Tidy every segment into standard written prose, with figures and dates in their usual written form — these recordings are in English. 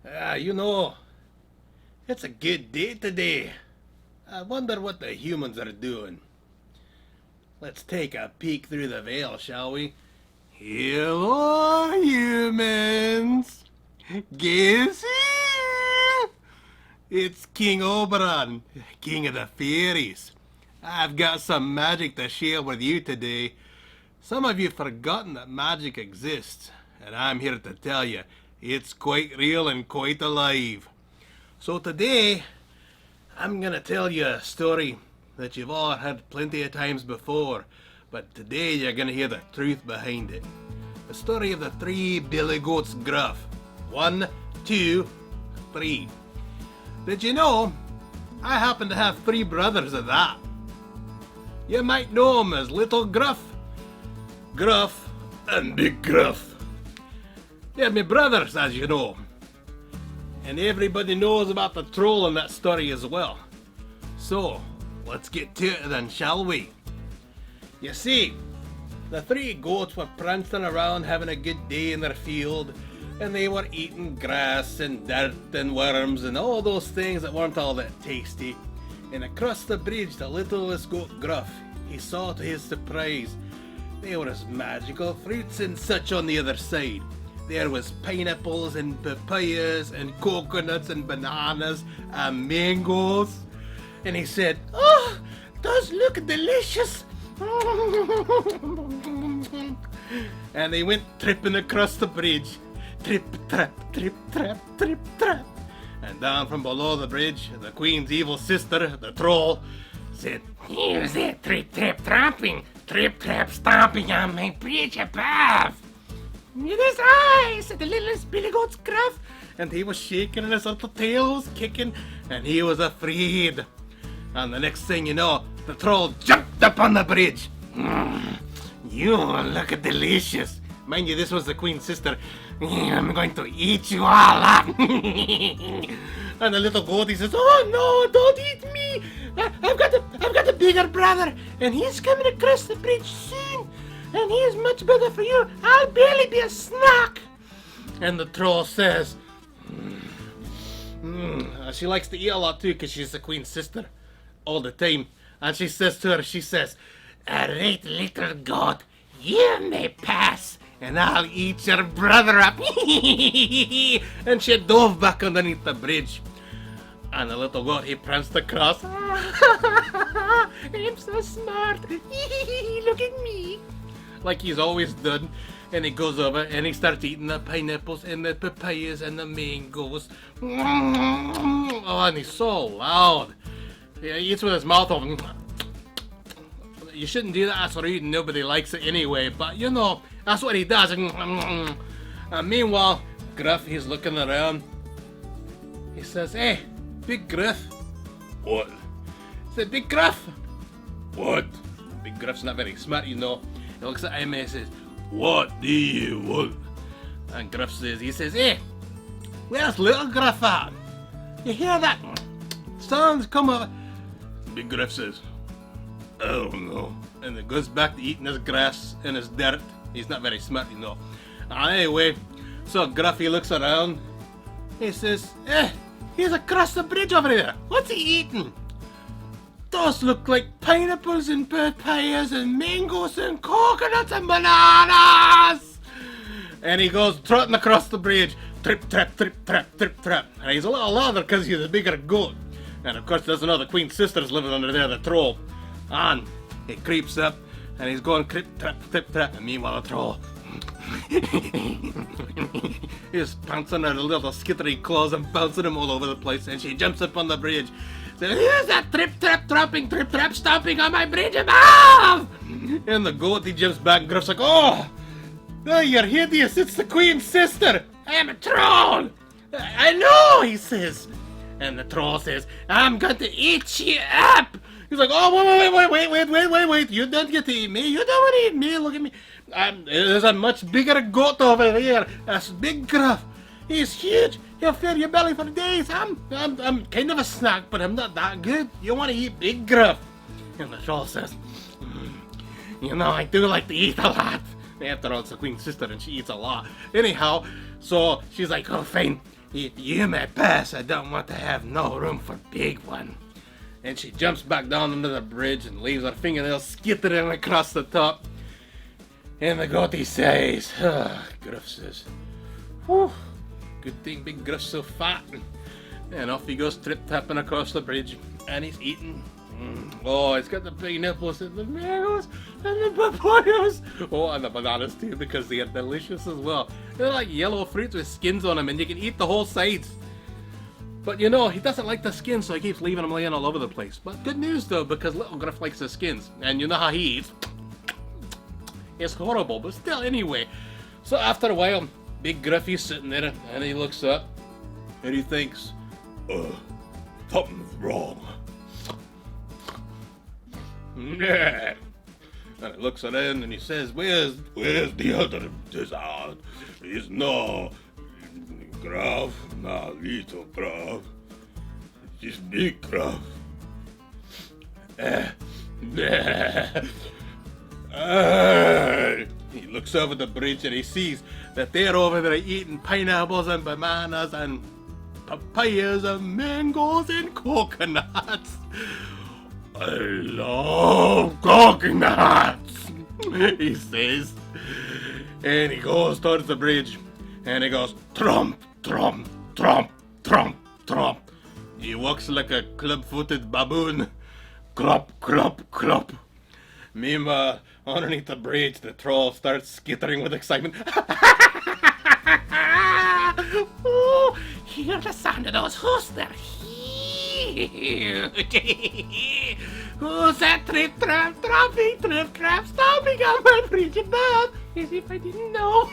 You know, it's a good day today. I wonder what the humans are doing. Let's take a peek through the veil, shall we? Hello, humans! Guess who? It's King Oberon, King of the Fairies. I've got some magic to share with you today. Some of you have forgotten that magic exists, and I'm here to tell you it's quite real and quite alive. So today, I'm gonna tell you a story that you've all heard plenty of times before, but today you're gonna hear the truth behind it. The story of the three billy goats Gruff. 1, 2, 3. Did you know I happen to have 3 brothers at that? You might know them as Little Gruff, Gruff, and Big Gruff. They're my brothers, as you know. And everybody knows about the troll in that story as well. So, let's get to it then, shall we? You see, the 3 goats were prancing around having a good day in their field, and they were eating grass and dirt and worms and all those things that weren't all that tasty. And across the bridge, the littlest goat Gruff, he saw to his surprise, there was magical fruits and such on the other side. There was pineapples and papayas and coconuts and bananas and mangoes. And he said, "Oh, those look delicious." And they went tripping across the bridge. Trip, trap, trip, trap, trip, trap. And down from below the bridge, the Queen's evil sister, the troll, said, "Here's that trip, trap, tramping, trip, trap, stomping on my bridge above." "It is I," said the littlest billy goat's Gruff. And he was shaking and his little tail was kicking, and he was afraid. And the next thing you know, the troll jumped up on the bridge. "You look delicious." Mind you, this was the Queen's sister. "I'm going to eat you all up." And the little goat, he says, "Oh no, don't eat me. I've got a bigger brother, and he's coming across the bridge soon. And he is much better for you. I'll barely be a snack." And the troll says, she likes to eat a lot too because she's the Queen's sister all the time. And she says to her, "All right, little goat, you may pass, and I'll eat your brother up." And she dove back underneath the bridge. And the little goat, he pranced across. "I'm so smart. Look at me." Like he's always done. And he goes over and he starts eating the pineapples and the papayas and the mangoes. Oh, and he's so loud. He eats with his mouth open. You shouldn't do that, that's rude, and nobody likes it anyway, but you know, that's what he does. And meanwhile, Gruff, he's looking around. He says, "Hey, Big Gruff." "What?" He said, "Big Gruff." "What?" Big Gruff's not very smart, you know. He looks at him and he says, "What do you want?" And Gruff says, "Hey, where's little Gruff at? You hear that? Sounds come over." Big Gruff says, "I don't know." And it goes back to eating his grass and his dirt. He's not very smart, you know. Anyway, so Gruffy looks around. He says, "Eh, he's across the bridge over there. What's he eating?" "Those look like pineapples and papayas and mangoes and coconuts and bananas." And he goes trotting across the bridge. Trip, trap, trip, trap, trip, trap. And he's a little louder because he's a bigger goat. And of course, there's another Queen's sister's living under there, the troll. And he creeps up, and he's going trip, trap, and meanwhile the troll, he's pouncing her little skittery claws and bouncing him all over the place, and she jumps up on the bridge. Says, "Here's that trip, trap, tramping, trip, trap, stomping on my bridge above." And the goat, he jumps back, and Gruff's like, "Oh, you're hideous, it's the Queen's sister. I'm a troll." "I know," he says. And the troll says, "I'm going to eat you up." He's like, "Oh, wait. You don't get to eat me. You don't want to eat me. Look at me. There's a much bigger goat over there. That's Big Gruff. He's huge. He'll fill your belly for days. I'm kind of a snack, but I'm not that good. You want to eat Big Gruff." And the troll says, "You know, I do like to eat a lot." After all, it's the Queen's sister and she eats a lot. Anyhow, so she's like, "Oh, fine. If you may pass, I don't want to have no room for big one. And she jumps back down under the bridge and leaves her fingernails skittering across the top. And the goatee says, Gruff says, whew, good thing Big Gruff's so fat. And off he goes trip-tapping across the bridge, and he's eating. Oh, it's got the big nipples and the mangoes and the papayas. Oh, and the bananas too, because they are delicious as well. They're like yellow fruits with skins on them, and you can eat the whole sides. But you know, he doesn't like the skins, so he keeps leaving them laying all over the place. But good news though, because little Gruff likes the skins, and you know how he eats. It's horrible, but still, anyway. So after a while, Big Gruffy's sitting there, and he looks up, and he thinks, something's wrong. Yeah. And he looks around and he says, where's the other dessert? It's no Gruff, no little Gruff. It's just Big Gruff. He looks over the bridge and he sees that they're over there eating pineapples and bananas and papayas and mangoes and coconuts. I love coconuts, he says. And he goes towards the bridge and he goes trump, trump, trump, trump, trump. He walks like a club-footed baboon. Clop, clop, clop. Meanwhile, underneath the bridge, the troll starts skittering with excitement. Oh, hear the sound of those hoofs. They're huge. Who's that trip-trap, tromping, trip-trap, stomping on my bridge above? As if I didn't know.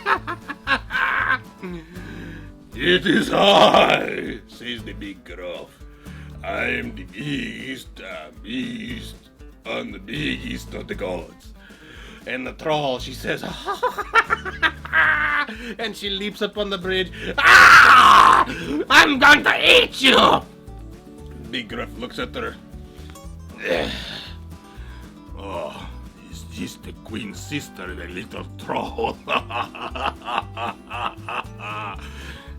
It is I, says the Big Gruff. I am the biggest, and the biggest of the gods. And the troll, she says, and she leaps up on the bridge. Ah! I'm going to eat you! Big Gruff looks at her. Oh, it's just the queen's sister, the little troll.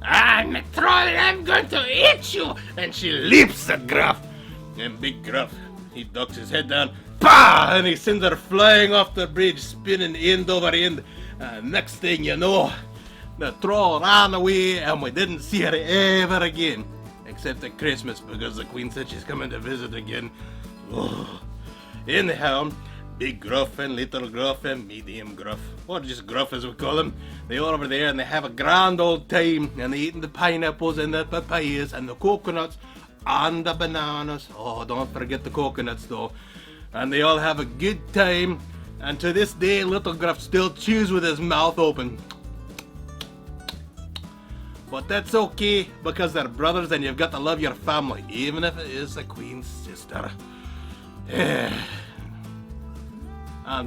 I'm a troll and I'm going to eat you! And she leaps at Gruff. And Big Gruff, he ducks his head down. Bah! And he sends her flying off the bridge, spinning end over end. Next thing you know, the troll ran away and we didn't see her ever again. Except at Christmas, because the queen said she's coming to visit again. Oh. Anyhow, Big Gruff and Little Gruff and Medium Gruff, or just Gruff as we call him, they all over there and they have a grand old time, and they eating the pineapples and the papayas and the coconuts and the bananas. Oh, don't forget the coconuts though. And they all have a good time, and to this day Little Gruff still chews with his mouth open. But that's okay, because they're brothers and you've got to love your family, even if it is the queen's sister. And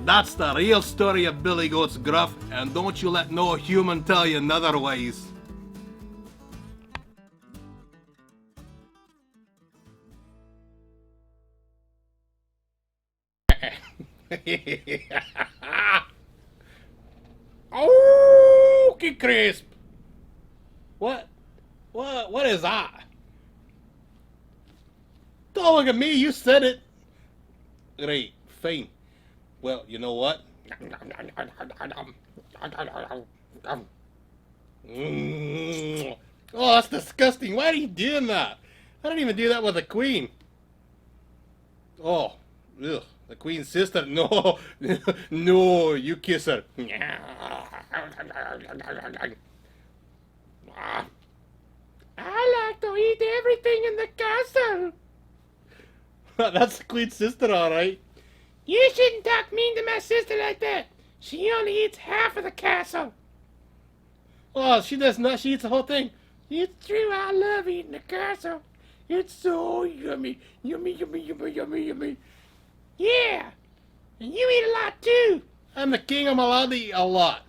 that's the real story of Billy Goat's Gruff, and don't you let no human tell you otherwise. Okay, Crisp. What is that? Don't look at me, you said it. Right, fine. Well, you know what? Oh, that's disgusting. Why are you doing that? I don't even do that with the queen. Oh, ugh. The queen's sister? No. No, you kiss her. I like to eat everything in the castle. That's the queen's sister, alright. You shouldn't talk mean to my sister like that. She only eats half of the castle. Oh, she does not. She eats the whole thing. It's true, I love eating the castle. It's so yummy. Yummy, yummy, yummy, yummy, yummy. Yeah, and you eat a lot too. I'm the king, I'm allowed to eat a lot.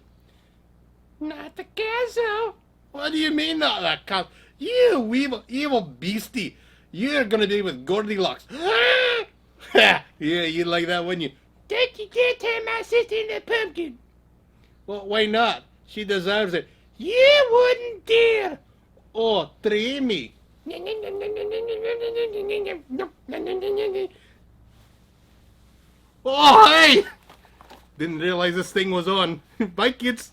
Not the castle. What do you mean not that cow? You evil beastie. You're gonna be with Goldilocks. Yeah, you'd like that, wouldn't you? Don't you dare turn my sister into a pumpkin. Well, why not? She deserves it. You wouldn't dare. Oh, Tremi. Oh, hey! Didn't realize this thing was on. Bye, kids.